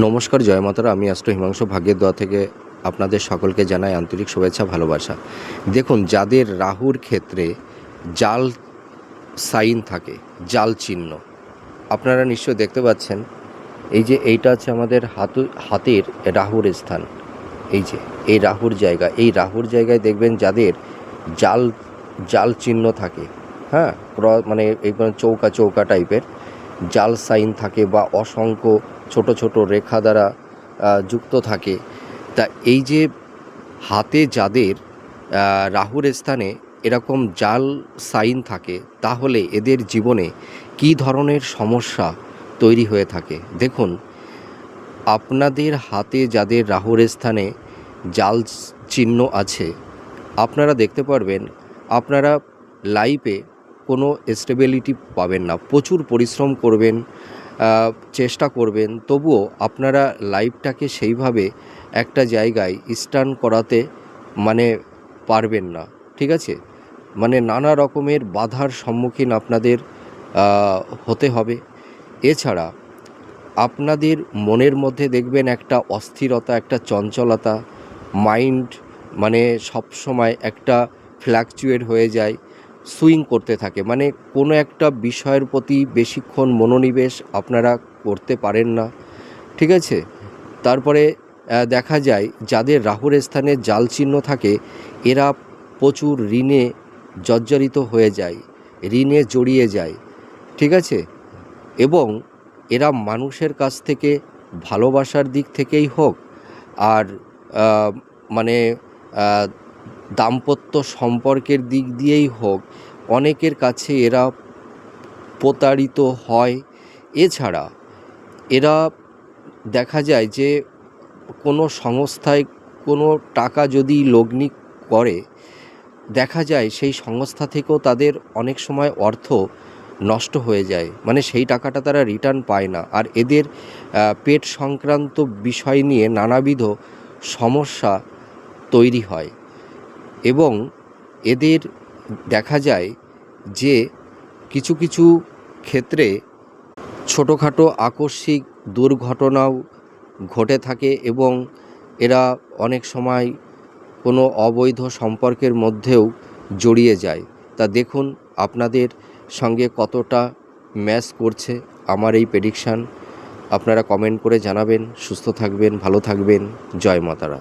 নমস্কার, জয় মাতারা। আমি অ্যাস্ট্রো হিমাংশু ভাগ্যের দোয়া থেকে আপনাদের সকলকে জানাই আন্তরিক শুভেচ্ছা, ভালোবাসা। দেখুন, যাদের রাহুর ক্ষেত্রে জাল সাইন থাকে, জাল চিহ্ন, আপনারা নিশ্চয় দেখতে পাচ্ছেন। এই যে এইটা আছে আমাদের হাতের রাহুর স্থান। এই রাহুর জায়গা, এই রাহুর জায়গায় দেখবেন যাদের জাল জাল চিহ্ন থাকে, হ্যাঁ, মানে এই চৌকা চৌকা টাইপের জাল সাইন থাকে বা অসংখ্য ছোট ছোট রেখা দ্বারা যুক্ত থাকে। তা এই যে হাতে যাদের রাহুর স্থানে এরকম জাল সাইন থাকে, তাহলে এদের জীবনে কী ধরনের সমস্যা তৈরি হয়ে থাকে। দেখুন, আপনাদের হাতে যাদের রাহুর স্থানে জাল চিহ্ন আছে, আপনারা দেখতে পারবেন আপনারা লাইফে কোনো স্টেবিলিটি পাবেন না। প্রচুর পরিশ্রম করবেন, চেষ্টা করবেন, তবুও আপনারা লাইফটাকে সেইভাবে একটা জায়গায় স্ট্যান্ড করাতে মানে পারবেন না। ঠিক আছে, মানে নানা রকমের বাধার সম্মুখীন আপনাদের হতে হবে। এছাড়া আপনাদের মনের মধ্যে দেখবেন একটা অস্থিরতা, একটা চঞ্চলতা, মাইন্ড মানে সবসময় একটা ফ্ল্যাকচুয়েট হয়ে যায়, সুইং করতে থাকে, মানে কোনো একটা বিষয়ের প্রতি বেশিক্ষণ মনোনিবেশ আপনারা করতে পারেন না। ঠিক আছে, তারপরে দেখা যায় যাদের রাহুর স্থানে জাল চিহ্ন থাকে, এরা প্রচুর ঋণে জর্জরিত হয়ে যায়, ঋণে জড়িয়ে যায়। ঠিক আছে, এবং এরা মানুষের কাছ থেকে ভালোবাসার দিক থেকেই হোক, আর মানে দাম্পত্য সম্পর্কের দিক দিয়েই হোক, অনেকের কাছে এরা প্রতারিত হয়। এছাড়া এরা দেখা যায় যে কোনো সংস্থায় কোনো টাকা যদি লগ্নি করে, দেখা যায় সেই সংস্থা থেকেও তাদের অনেক সময় অর্থ নষ্ট হয়ে যায়, মানে সেই টাকাটা তারা রিটার্ন পায় না। আর এদের পেট সংক্রান্ত বিষয় নিয়ে নানাবিধ সমস্যা তৈরি হয়, এবং এদের দেখা যায় যে কিছু কিছু ক্ষেত্রে ছোটোখাটো আকস্মিক দুর্ঘটনাও ঘটে থাকে, এবং এরা অনেক সময় কোনো অবৈধ সম্পর্কের মধ্যেও জড়িয়ে যায়। তা দেখুন আপনাদের সঙ্গে কতটা ম্যাচ করছে আমার এই প্রেডিকশান। আপনারা কমেন্ট করে জানাবেন। সুস্থ থাকবেন, ভালো থাকবেন। জয় মাতারা।